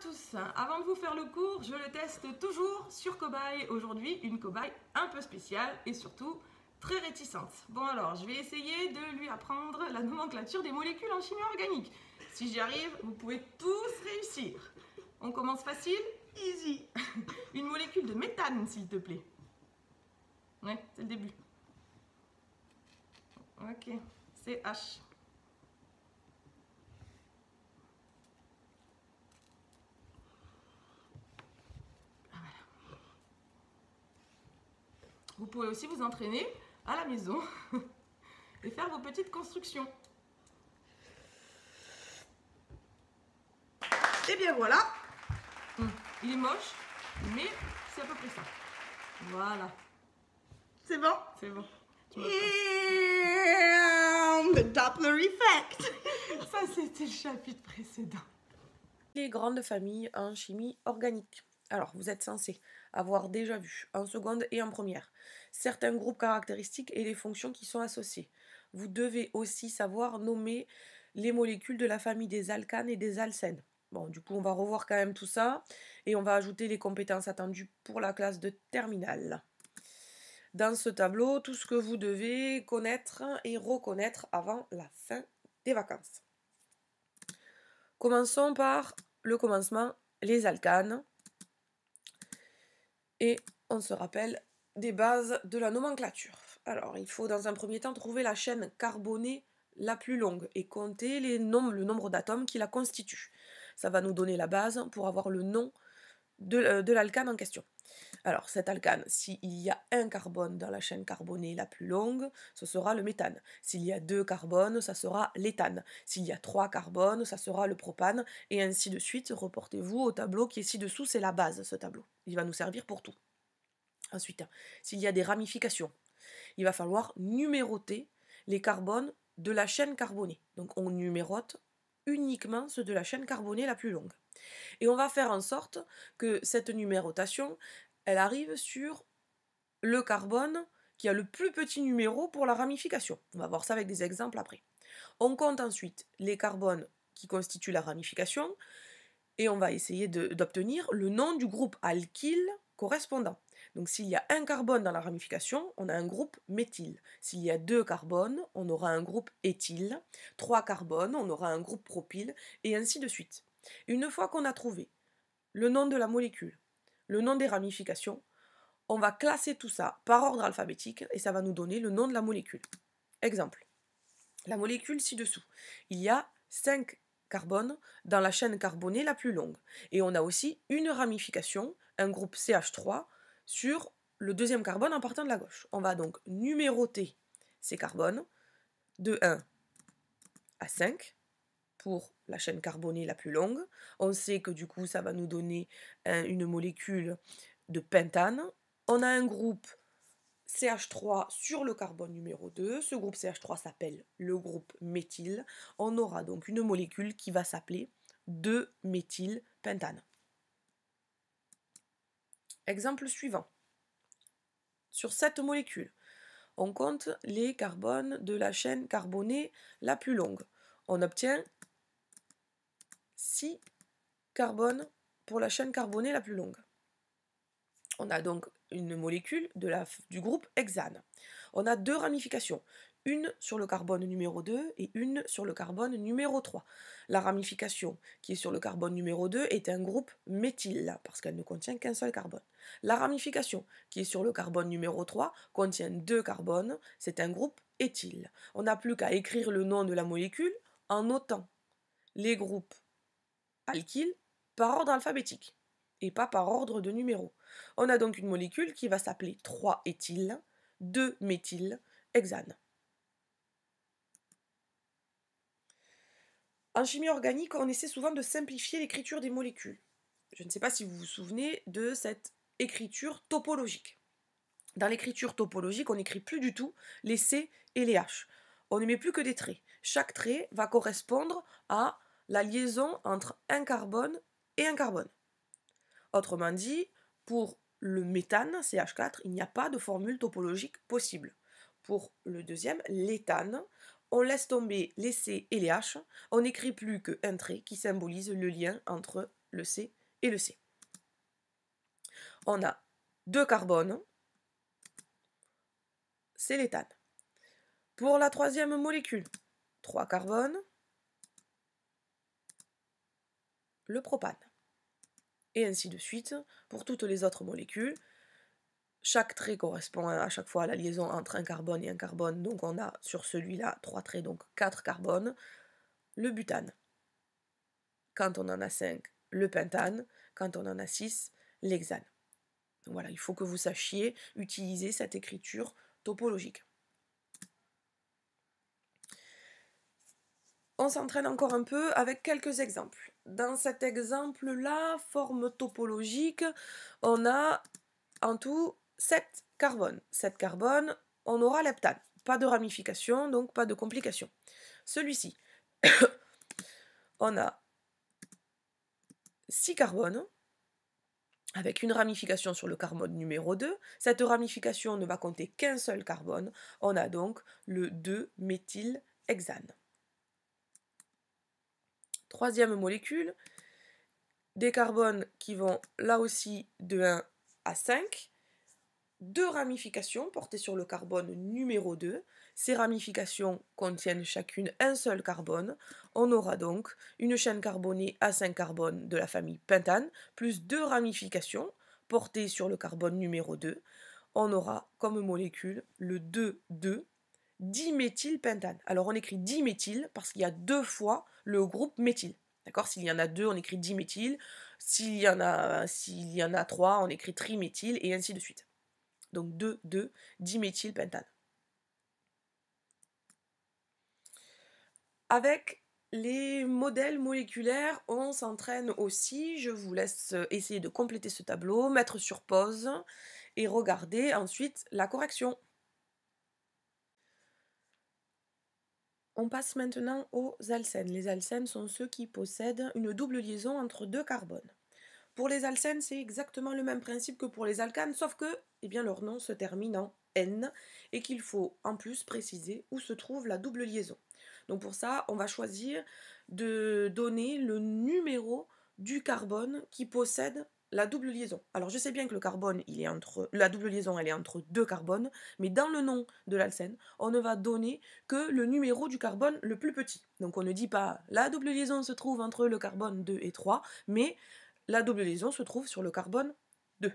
tous, avant de vous faire le cours, je le teste toujours sur cobaye. Aujourd'hui, une cobaye un peu spéciale et surtout très réticente. Bon alors, je vais essayer de lui apprendre la nomenclature des molécules en chimie organique. Si j'y arrive, vous pouvez tous réussir. On commence facile, easy. Une molécule de méthane, s'il te plaît. Ouais, c'est le début. Ok, CH. Vous pouvez aussi vous entraîner à la maison et faire vos petites constructions. Et bien voilà, il est moche, mais c'est à peu près ça. Voilà. C'est bon? C'est bon. The Doppler effect. Ça, c'était le chapitre précédent. Les grandes familles en chimie organique. Alors, vous êtes censé avoir déjà vu, en seconde et en première, certains groupes caractéristiques et les fonctions qui sont associées. Vous devez aussi savoir nommer les molécules de la famille des alcanes et des alcènes. Bon, du coup, on va revoir quand même tout ça, et on va ajouter les compétences attendues pour la classe de terminale. Dans ce tableau, tout ce que vous devez connaître et reconnaître avant la fin des vacances. Commençons par le commencement, les alcanes. Et on se rappelle des bases de la nomenclature. Alors, il faut dans un premier temps trouver la chaîne carbonée la plus longue et compter le nombre d'atomes qui la constituent. Ça va nous donner la base pour avoir le nom de l'alcane en question. Alors, cet alcane, s'il y a un carbone dans la chaîne carbonée la plus longue, ce sera le méthane. S'il y a 2 carbones, ça sera l'éthane. S'il y a 3 carbones, ça sera le propane, et ainsi de suite. Reportez-vous au tableau qui est ci-dessous, c'est la base, ce tableau. Il va nous servir pour tout. Ensuite, s'il y a des ramifications, il va falloir numéroter les carbones de la chaîne carbonée. Donc, on numérote uniquement ceux de la chaîne carbonée la plus longue. Et on va faire en sorte que cette numérotation, elle arrive sur le carbone qui a le plus petit numéro pour la ramification. On va voir ça avec des exemples après. On compte ensuite les carbones qui constituent la ramification et on va essayer d'obtenir le nom du groupe alkyle correspondant. Donc s'il y a un carbone dans la ramification, on a un groupe méthyle. S'il y a 2 carbones, on aura un groupe éthyle. 3 carbones, on aura un groupe propyle, et ainsi de suite. Une fois qu'on a trouvé le nom de la molécule, le nom des ramifications, on va classer tout ça par ordre alphabétique et ça va nous donner le nom de la molécule. Exemple, la molécule ci-dessous. Il y a 5 carbones dans la chaîne carbonée la plus longue. Et on a aussi une ramification, un groupe CH3, sur le deuxième carbone en partant de la gauche. On va donc numéroter ces carbones de 1 à 5 pour la chaîne carbonée la plus longue. On sait que du coup ça va nous donner une molécule de pentane. On a un groupe CH3 sur le carbone numéro 2. Ce groupe CH3 s'appelle le groupe méthyle. On aura donc une molécule qui va s'appeler 2-méthylpentane. Exemple suivant. Sur cette molécule, on compte les carbones de la chaîne carbonée la plus longue. On obtient 6 carbones pour la chaîne carbonée la plus longue. On a donc une molécule du groupe hexane. On a 2 ramifications, une sur le carbone numéro 2 et une sur le carbone numéro 3. La ramification qui est sur le carbone numéro 2 est un groupe méthyle, parce qu'elle ne contient qu'un seul carbone. La ramification qui est sur le carbone numéro 3 contient 2 carbones, c'est un groupe éthyle. On n'a plus qu'à écrire le nom de la molécule en notant les groupes alkyles par ordre alphabétique et pas par ordre de numéro. On a donc une molécule qui va s'appeler 3-éthyle, 2-méthylhexane. En chimie organique, on essaie souvent de simplifier l'écriture des molécules. Je ne sais pas si vous vous souvenez de cette écriture topologique. Dans l'écriture topologique, on n'écrit plus du tout les C et les H. On ne met plus que des traits. Chaque trait va correspondre à la liaison entre un carbone et un carbone. Autrement dit, pour le méthane, CH4, il n'y a pas de formule topologique possible. Pour le deuxième, l'éthane, on laisse tomber les C et les H, on n'écrit plus qu'un trait qui symbolise le lien entre le C et le C. On a 2 carbones, c'est l'éthane. Pour la troisième molécule, 3 carbones, le propane. Et ainsi de suite pour toutes les autres molécules. Chaque trait correspond à chaque fois à la liaison entre un carbone et un carbone, donc on a sur celui-là 3 traits, donc 4 carbones. Le butane. Quand on en a 5, le pentane. Quand on en a 6, l'hexane. Donc voilà, il faut que vous sachiez utiliser cette écriture topologique. On s'entraîne encore un peu avec quelques exemples. Dans cet exemple-là, forme topologique, on a en tout 7 carbones. 7 carbones, on aura l'heptane. Pas de ramification, donc pas de complications. Celui-ci, on a 6 carbones, avec une ramification sur le carbone numéro 2. Cette ramification ne va compter qu'un seul carbone. On a donc le 2-méthylhexane. Troisième molécule, des carbones qui vont là aussi de 1 à 5. 2 ramifications portées sur le carbone numéro 2. Ces ramifications contiennent chacune un seul carbone. On aura donc une chaîne carbonée à 5 carbones de la famille pentane, plus 2 ramifications portées sur le carbone numéro 2. On aura comme molécule le 2,2-diméthylpentane. Alors on écrit diméthyl parce qu'il y a 2 fois le groupe méthyle. D'accord ? S'il y en a 2, on écrit diméthyl. S'il y en a 3, on écrit triméthyl et ainsi de suite. Donc 2,2-diméthylpentane. Avec les modèles moléculaires, on s'entraîne aussi. Je vous laisse essayer de compléter ce tableau, mettre sur pause et regarder ensuite la correction. On passe maintenant aux alcènes. Les alcènes sont ceux qui possèdent une double liaison entre 2 carbones. Pour les alcènes, c'est exactement le même principe que pour les alcanes, sauf que leur nom se termine en N et qu'il faut en plus préciser où se trouve la double liaison. Donc pour ça, on va choisir de donner le numéro du carbone qui possède la double liaison. Alors je sais bien que le carbone, la double liaison, elle est entre 2 carbones, mais dans le nom de l'alcène, on ne va donner que le numéro du carbone le plus petit. Donc on ne dit pas la double liaison se trouve entre le carbone 2 et 3, mais la double liaison se trouve sur le carbone 2.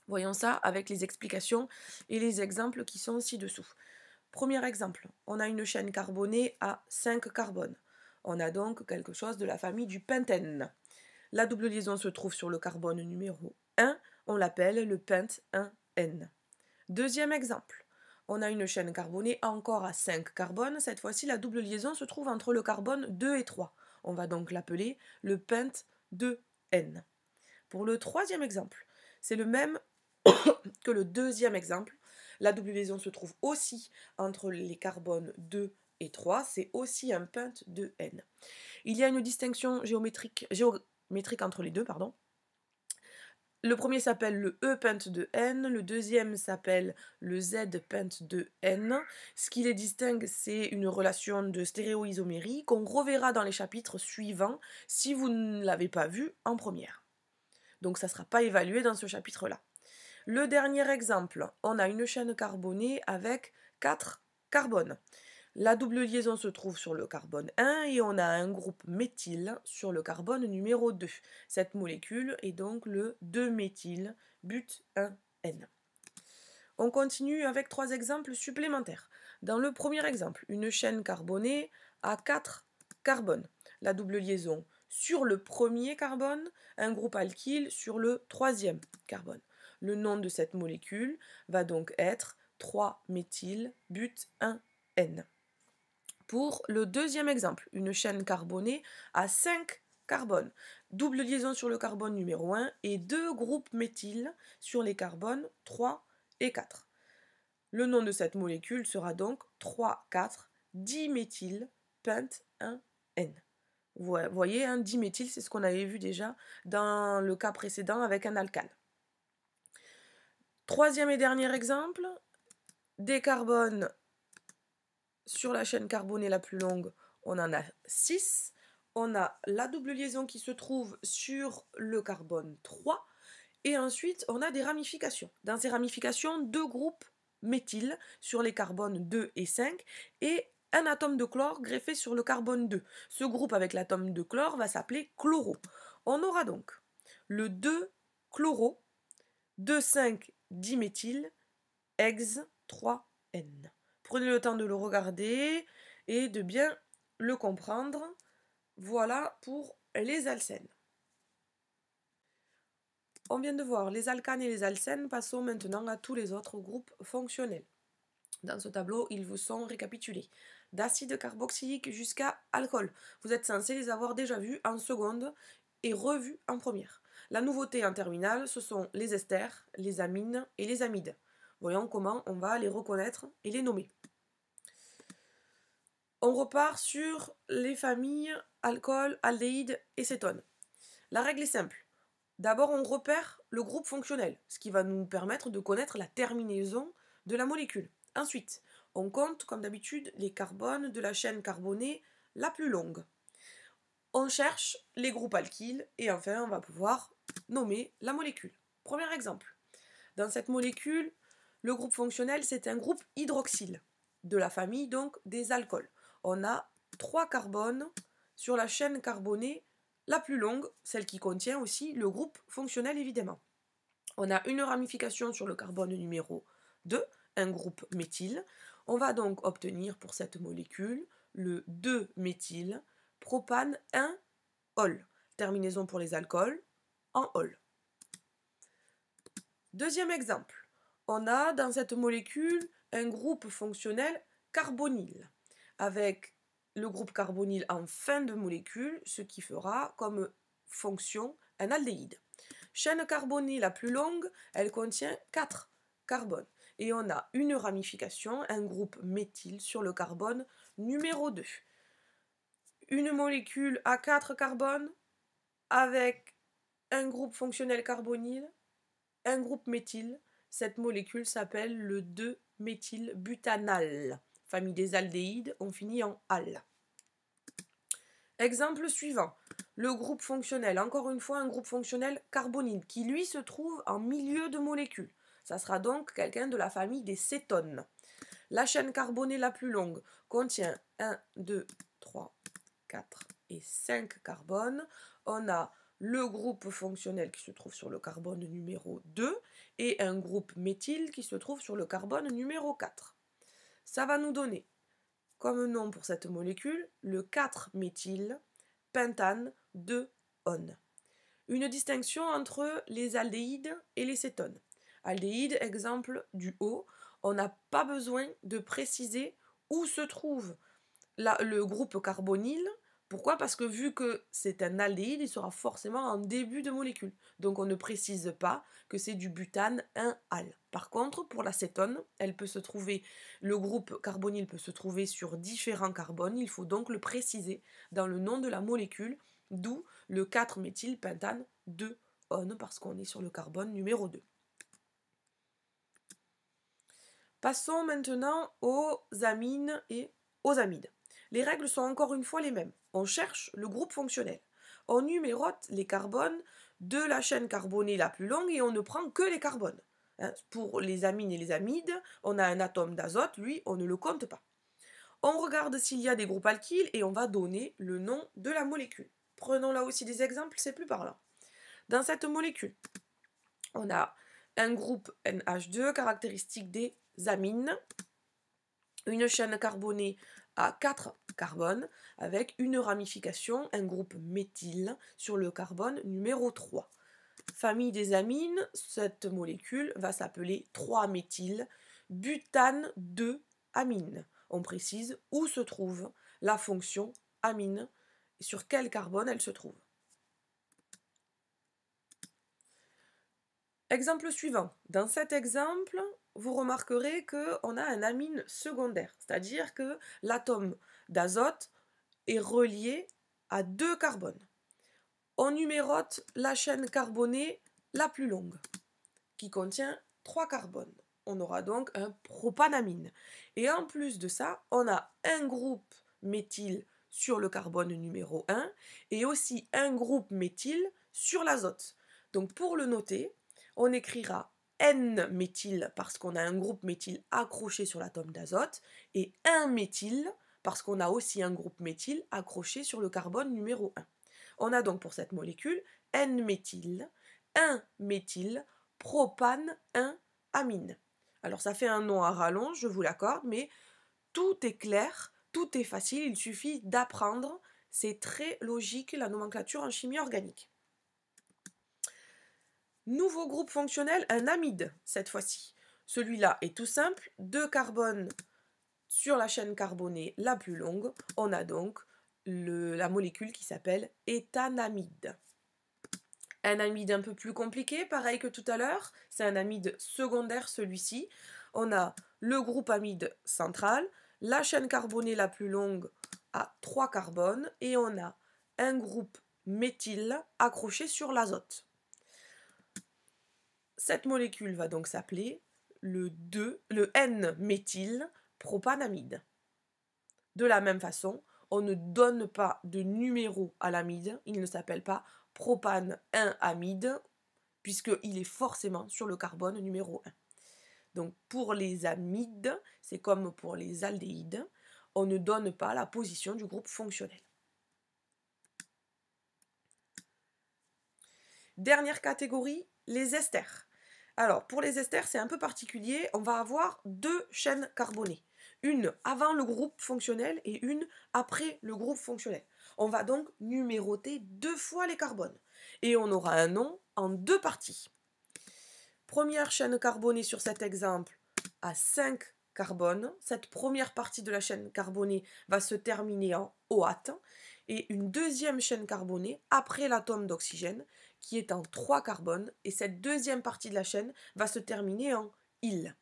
Voyons ça avec les explications et les exemples qui sont ci-dessous. Premier exemple, on a une chaîne carbonée à 5 carbones. On a donc quelque chose de la famille du pentène. La double liaison se trouve sur le carbone numéro 1, on l'appelle le pent 1N. Deuxième exemple, on a une chaîne carbonée encore à 5 carbones. Cette fois-ci, la double liaison se trouve entre le carbone 2 et 3. On va donc l'appeler le pent 2N. Pour le troisième exemple, c'est le même que le deuxième exemple. La double liaison se trouve aussi entre les carbones 2 et 3. C'est aussi un pent 2N. Il y a une distinction géométrique entre les deux, pardon. Le premier s'appelle le E-pent de N, le deuxième s'appelle le Z-pent de N. Ce qui les distingue, c'est une relation de stéréoisomérie qu'on reverra dans les chapitres suivants si vous ne l'avez pas vu en première. Donc ça ne sera pas évalué dans ce chapitre-là. Le dernier exemple, on a une chaîne carbonée avec 4 carbones. La double liaison se trouve sur le carbone 1 et on a un groupe méthyle sur le carbone numéro 2. Cette molécule est donc le 2-méthylbut1N. On continue avec 3 exemples supplémentaires. Dans le premier exemple, une chaîne carbonée à 4 carbones. La double liaison sur le premier carbone, un groupe alkyle sur le troisième carbone. Le nom de cette molécule va donc être 3-méthylbut1N. Pour le deuxième exemple, une chaîne carbonée à 5 carbones. Double liaison sur le carbone numéro 1 et 2 groupes méthyle sur les carbones 3 et 4. Le nom de cette molécule sera donc 3,4-diméthylpent1N. Vous voyez, un diméthyle, c'est ce qu'on avait vu déjà dans le cas précédent avec un alcane. Troisième et dernier exemple, des carbones sur la chaîne carbonée la plus longue, on en a 6. on a la double liaison qui se trouve sur le carbone 3, et ensuite on a des ramifications. Dans ces ramifications, 2 groupes méthyl sur les carbones 2 et 5, et un atome de chlore greffé sur le carbone 2. Ce groupe avec l'atome de chlore va s'appeler chloro. On aura donc le 2-chloro, 2,5-diméthyl, ex 3N. Prenez le temps de le regarder et de bien le comprendre. Voilà pour les alcènes. On vient de voir les alcanes et les alcènes, passons maintenant à tous les autres groupes fonctionnels. Dans ce tableau, ils vous sont récapitulés. D'acide carboxylique jusqu'à alcool. Vous êtes censés les avoir déjà vus en seconde et revus en première. La nouveauté en terminale, ce sont les esters, les amines et les amides. Voyons comment on va les reconnaître et les nommer. On repart sur les familles alcool, aldéhyde et cétone. La règle est simple. D'abord, on repère le groupe fonctionnel, ce qui va nous permettre de connaître la terminaison de la molécule. Ensuite, on compte, comme d'habitude, les carbones de la chaîne carbonée la plus longue. On cherche les groupes alkyles et enfin, on va pouvoir nommer la molécule. Premier exemple. Dans cette molécule, le groupe fonctionnel, c'est un groupe hydroxyle, de la famille donc des alcools. On a 3 carbones sur la chaîne carbonée la plus longue, celle qui contient aussi le groupe fonctionnel évidemment. On a une ramification sur le carbone numéro 2, un groupe méthyle. On va donc obtenir pour cette molécule le 2-méthyle propane 1-ol. Terminaison pour les alcools en ol. Deuxième exemple. On a dans cette molécule un groupe fonctionnel carbonyle avec le groupe carbonyle en fin de molécule, ce qui fera comme fonction un aldéhyde. Chaîne carbonée la plus longue, elle contient 4 carbones. Et on a une ramification, un groupe méthyle sur le carbone numéro 2. Une molécule à 4 carbones avec un groupe fonctionnel carbonyle, un groupe méthyle. Cette molécule s'appelle le 2-méthylbutanal. Famille des aldéhydes, on finit en al. Exemple suivant, le groupe fonctionnel, encore une fois un groupe fonctionnel carbonyle qui lui se trouve en milieu de molécule. Ça sera donc quelqu'un de la famille des cétones. La chaîne carbonée la plus longue contient 1, 2, 3, 4 et 5 carbones. On a le groupe fonctionnel qui se trouve sur le carbone numéro 2 et un groupe méthyle qui se trouve sur le carbone numéro 4. Ça va nous donner comme nom pour cette molécule le 4-méthyle pentane 2-on. Une distinction entre les aldéhydes et les cétones. Aldéhyde, exemple du haut, on n'a pas besoin de préciser où se trouve le groupe carbonyle. Pourquoi? Parce que vu que c'est un aldéhyde, il sera forcément en début de molécule. Donc on ne précise pas que c'est du butane 1-al. Par contre, pour la cétone, le groupe carbonyle peut se trouver sur différents carbones. Il faut donc le préciser dans le nom de la molécule, d'où le 4-méthylpentane 2-on, parce qu'on est sur le carbone numéro 2. Passons maintenant aux amines et aux amides. Les règles sont encore une fois les mêmes. On cherche le groupe fonctionnel. On numérote les carbones de la chaîne carbonée la plus longue et on ne prend que les carbones. Pour les amines et les amides, on a un atome d'azote, lui, on ne le compte pas. On regarde s'il y a des groupes alkyles et on va donner le nom de la molécule. Prenons là aussi des exemples, c'est plus parlant. Dans cette molécule, on a un groupe NH2 caractéristique des amines, une chaîne carbonée à 4 carbones avec une ramification, un groupe méthyle sur le carbone numéro 3. Famille des amines, cette molécule va s'appeler 3-méthylbutane 2-amine. On précise où se trouve la fonction amine et sur quel carbone elle se trouve. Exemple suivant. Dans cet exemple, vous remarquerez qu'on a un amine secondaire, c'est-à-dire que l'atome d'azote est relié à 2 carbones. On numérote la chaîne carbonée la plus longue, qui contient 3 carbones. On aura donc un propanamine. Et en plus de ça, on a un groupe méthyle sur le carbone numéro 1 et aussi un groupe méthyle sur l'azote. Donc pour le noter, on écrira N-méthyle parce qu'on a un groupe méthyle accroché sur l'atome d'azote et 1-méthyle parce qu'on a aussi un groupe méthyle accroché sur le carbone numéro 1. On a donc pour cette molécule N-méthyle, 1-méthyle, propane, 1-amine. Alors ça fait un nom à rallonge, je vous l'accorde, mais tout est clair, tout est facile, il suffit d'apprendre. C'est très logique la nomenclature en chimie organique. Nouveau groupe fonctionnel, un amide cette fois-ci. Celui-là est tout simple, 2 carbones sur la chaîne carbonée la plus longue. On a donc la molécule qui s'appelle éthanamide. Un amide un peu plus compliqué, pareil que tout à l'heure, c'est un amide secondaire celui-ci. On a le groupe amide central, la chaîne carbonée la plus longue a 3 carbones et on a un groupe méthyle accroché sur l'azote. Cette molécule va donc s'appeler le N-méthyle propanamide. De la même façon, on ne donne pas de numéro à l'amide, il ne s'appelle pas propane 1-amide, puisqu'il est forcément sur le carbone numéro 1. Donc pour les amides, c'est comme pour les aldéhydes, on ne donne pas la position du groupe fonctionnel. Dernière catégorie, les esters. Alors pour les esters, c'est un peu particulier, on va avoir 2 chaînes carbonées. Une avant le groupe fonctionnel et une après le groupe fonctionnel. On va donc numéroter 2 fois les carbones. Et on aura un nom en 2 parties. Première chaîne carbonée sur cet exemple a 5 carbones. Cette première partie de la chaîne carbonée va se terminer en OAT. Et une deuxième chaîne carbonée après l'atome d'oxygène qui est en 3 carbones. Et cette deuxième partie de la chaîne va se terminer en IL.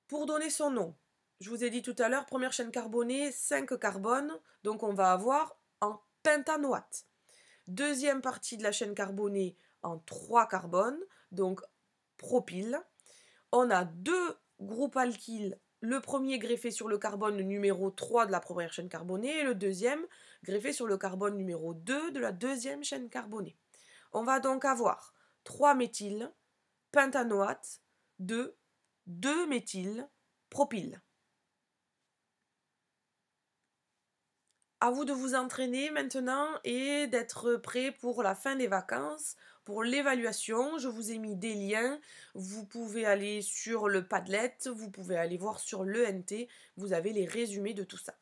Pour donner son nom, je vous ai dit tout à l'heure, première chaîne carbonée, 5 carbones, donc on va avoir en pentanoate. Deuxième partie de la chaîne carbonée en 3 carbones, donc propyle. On a 2 groupes alkyles, le premier greffé sur le carbone numéro 3 de la première chaîne carbonée et le deuxième greffé sur le carbone numéro 2 de la deuxième chaîne carbonée. On va donc avoir 3 méthyl, pentanoate, 2-méthyl, propyle. À vous de vous entraîner maintenant et d'être prêt pour la fin des vacances, pour l'évaluation. Je vous ai mis des liens. Vous pouvez aller sur le Padlet, vous pouvez aller voir sur l'ENT. Vous avez les résumés de tout ça.